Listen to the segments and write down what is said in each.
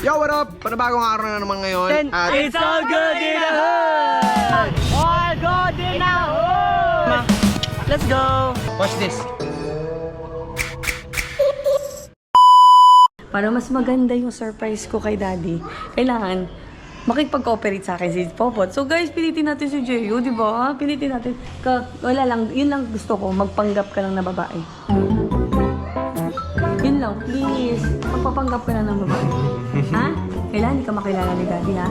Yo, what up? Panabagong araw na naman ngayon. At It's all good in the hood! All good in the hood! Let's go! watch this. Para mas maganda yung surprise ko kay Daddy, kailangan makipag-cooperate sa akin si Popot. So guys, pilitin natin si Jeyo, di ba? Pilitin natin. Wala lang, yun lang gusto ko, magpanggap ka lang na babae. Yun lang, please. Magpapanggap ka lang ng babae. Ha? Kailangan hindi ka makilala ni Daddy, ha?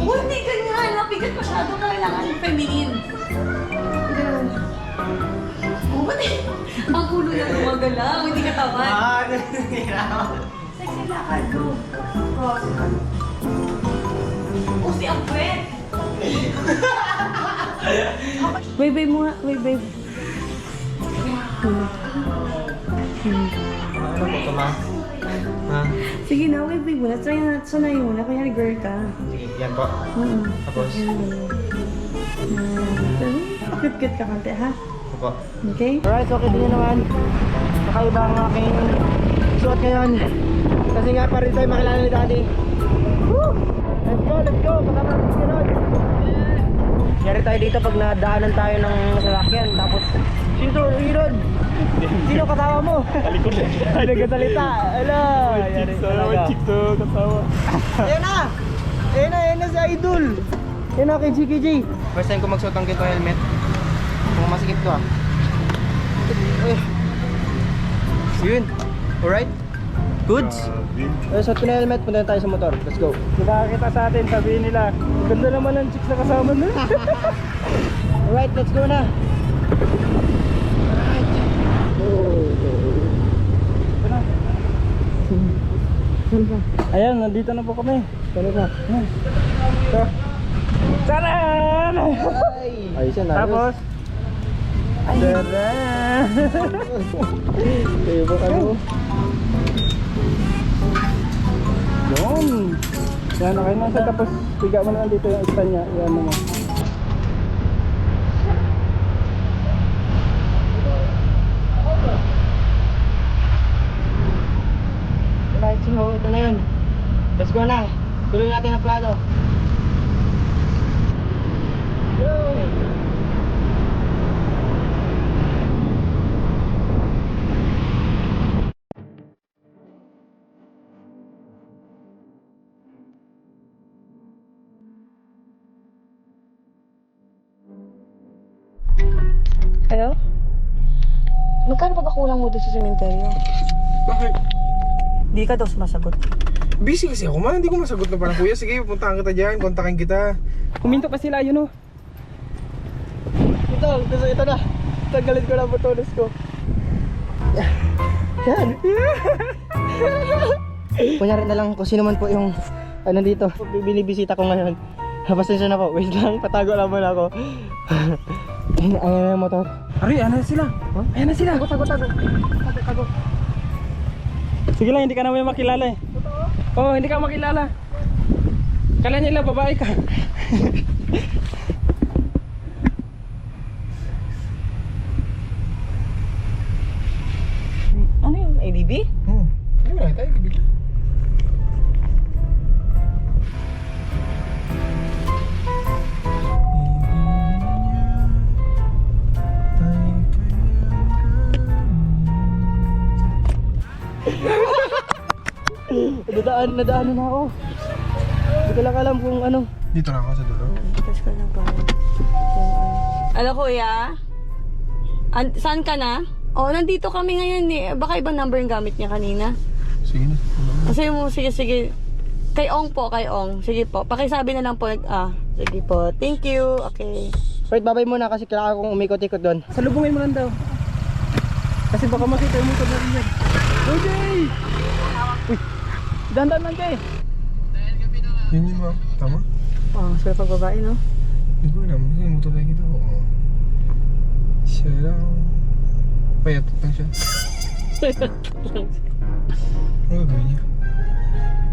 Oh, hindi ganyan. Napigat masyado. Kailangan feminine. Ganun. Oh, ba't ang kulo na gumagalaw? Hindi ka tamad. Sexy lakad, go. Cross. Oh, si Alfred. Wave mo nga. Wave. Ano po ito, ma? Ha? Sige na, wave mo na. Try na, sanayin mo na. Kaya girl ka. Sige, yan po. Tapos? Cute-cute ka kante, ha? Opo. Okay? Alright, so kita nyo naman. Kakaiba ang aking suot ngayon. Kasi nga pa rin tayo makilala ni Daddy. Woo! Let's go! Kasama natin si Rod. Yari tayo dito pag nadaanan tayo ng sasakyan. Tapos, sino Rod? Sino kasama mo? Talikod eh. Ay, nagkasalita. Ala! Yari talaga. Kasama. Ayan na! Ayan na si Idol! Ayan na kay GKJ. First time ko magsuot ng ganito helmet. Kung masikip to ah. Yun. Alright? Goods? Suot ko na helmet, punta na tayo sa motor. Let's go. Kung makakita sa atin, sabihin nila, ganda naman ang chicks na kasama na. Alright, let's go na. Ayan, nandito na po kami. Tara na. Taran! Ayos yan, tapos taran! Kayo ba kayo? Yun! Yan, okay na siya. Tapos piga mo na dito yung stand niya. Yan naman. Right, so ito na yun. Let's go na. Tuloy natin ang plano. Go! Hello? Magkano pa ba kulang mo doon sa sementeryo? Bakit? Di ka daw sumasagot. Busy kasi ako, ma. Hindi ko masagot na parang, kuya, sige, puntahan kita dyan. Kontakin kita. Kuminto pa sila, yun o. Ito na. Tanggalin ko na ang botones ko. Yan. Kunyari na lang kung sino man po yung ano dito. Binibisita ko ngayon. Pasensya na po. Wait lang. Patago lang muna ako. Ayan na yung motor. Aray, ano sila? Huh? Ayan na sila. Tago. Sige lang, hindi ka namin makilala eh. Oo, hindi ka makilala. Kala nila babae ka. Ano yung ABB? Hindi mo nakita, ibigla. Nadaanan na ako. Hindi ko lang alam kung ano. Dito na ako sa dulo. Test ko lang pa. Ano kuya? Saan ka na? Oh, nandito kami ngayon eh. Baka ibang number yung gamit niya kanina. Sige na. Kasi mo, sige. Kay Ong po, kay Ong. Sige po. Pakisabi na lang po. Sige po. Thank you. Okay. Wait, babay muna kasi kailangan kong umikot-ikot doon. Salubungin mo lang daw. Kasi baka makita yung motor na rin yan. Okay! Uy! Dandan lang kayo. Yun, ma. Tama? Oh, sa pagbabae, no? Hindi ko alam. Kasi yung motor na kita. Oo. Siya lang. Payat lang siya. Ano gagawin niya?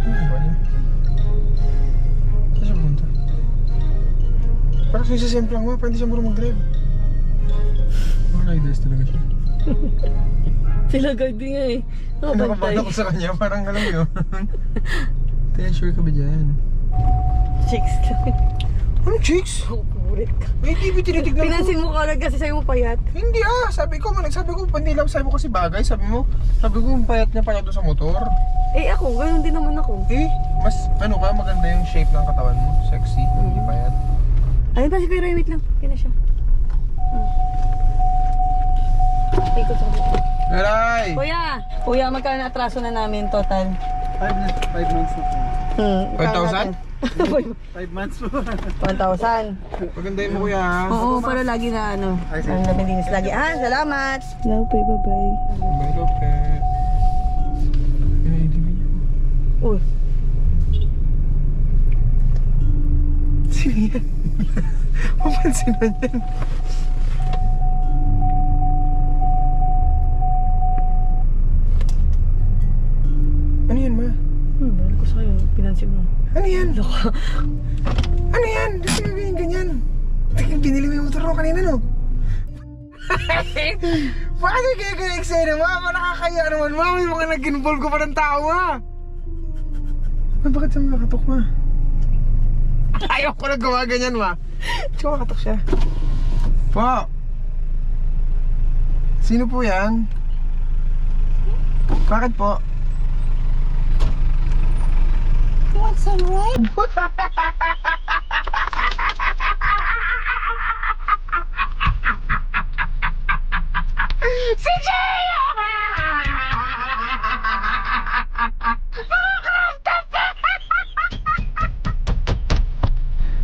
Ano ba niya? Saan siya punta? Parang siya semplang, ma. Parang hindi siya marunong mag-drive. Mga riders talaga siya. Sila guard din nga eh. Nakabantay Nakabantay. ako sa kanya, parang alam mo yun. Kaya sure ka ba dyan? Chicks lang. Anong chicks? Burit ka. May TV tinitignan ko. Pinansin mo ka kasi sa'yo mo payat. Hindi sabi ko, hindi lang, sabi ko kasi bagay, sabi ko yung payat niya pala doon sa motor. Eh ako, ganoon din naman ako. Eh, mas maganda yung shape ng katawan mo, sexy, hindi payat. Ayun pa si Kuya Roy, wait lang. Kaya na siya. Ikot sa kapit. Aray! Kuya, magkano na atraso na namin total? 5 months na po. 5,000? 5 months po. 1,000. Pagandahin mo kuya ha. Oo, para lagi na ano. Ay, sige. Ano namin dinis lagi. Salamat! Love, bye-bye. Bye Lopet. Pinahidibin niyo. Uy, Sino yan? Mapansin na yan. Ano yan ma? Balik ko sa'yo. Pinansin mo. Ano yan? Loko. Ano yan? Gusto mo ganyan? Binili mo yung motor mo kanina no? Bakit kaya kaya eksena mo? Nakakaya naman ma. May mga nag-involve ko pa ng tao ma. Bakit sa mga katok ma? Ayaw ko na gawa ganyan ma. Tsaka katok siya. Po. Sino po yan? Bakit po? Want some ride? Si Jay!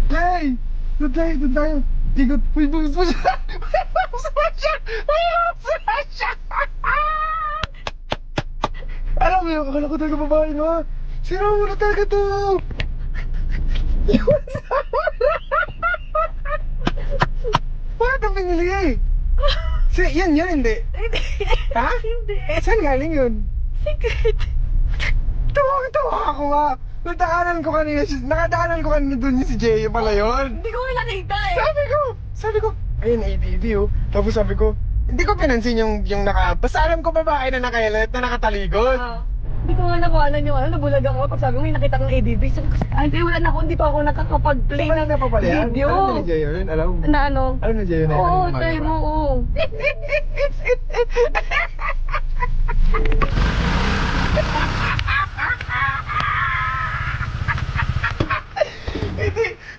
Jay! Doon tayo. Ikot. Uy, bumus mo siya. Alam mo yun, akala ko talaga babae no. Sino mo na talaga to? Bakit ang pinili eh? Yan, hindi. Ha? Hindi. Saan galing yun? Secret. Tuwang-tuwa ako nga. Nakadaanan ko kanina doon yung si Jay pala yun. Hindi ko nga nakita eh. Sabi ko, ayun, ADD oh. Tapos sabi ko, hindi ko pinansin yung basta alam ko babae na naka-helmet na nakatalikod. Hindi ko nga nakuhanan yung nabulag ako pag sabi mo may nakita kong ADB. Sabi ko, ay, wala na ako, hindi pa ako nakakapag-play Wala na pa pala yan? video. Alam na ni Jay yun? Alam mo? Na ano? Alam na Jay yun? Oo, try mo, oo.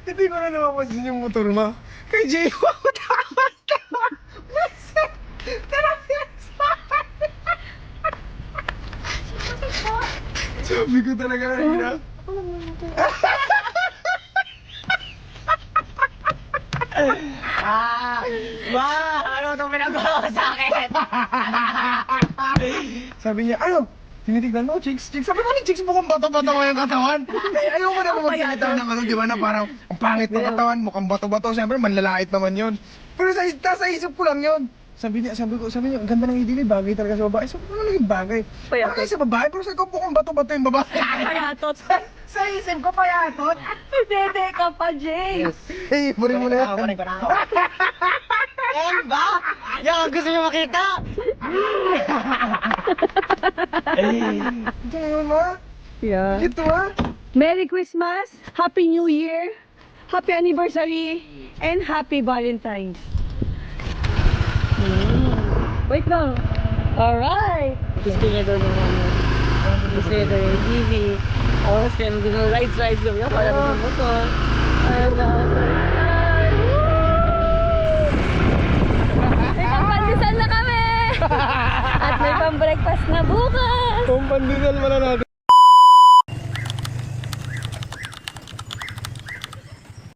Hindi ko na napapansin yung motor mo. Kay Jay, ako tama. Sabi ko talaga kanina. Ano itong pinagawa ko sa akin? Sabi niya, ano? Tinitignan mo, chicks? Sabi ko ni chicks, mukhang bato-bato mo yung katawan. Eh, ayaw mo na mo magsalita ng ano, di ba na parang ang pangit ng katawan, mukhang bato-bato. Siyempre, manlalait naman yun. Pero sa isip ko lang yun. Sabi niya, ang ganda ng idili, bagay talaga sa babae. Sabi ko, ano naging bagay? Payatot. Bagay sa babae, pero sa ikaw mukhang bato-bato yung babae. Payatot. Sa isip ko, payatot. Dede ka pa, Jay. Eh, puri mo na yan. Kunin ko na ako. Ayan ba? Yan, gusto niyo makita? Ito naman ma. Yeah. Ito ma. Merry Christmas, Happy New Year, Happy Anniversary, and Happy Valentine's. Wait lang. Alright. Gusto niya daw ng ano. Gusto niya daw yung TV. Tapos kaya gusto ng rides kami ako. Para sa motor. Ayaw na ako sa may pang-pandesal na kami! At may pang-breakfast na bukas! Kung pandesal mo na natin.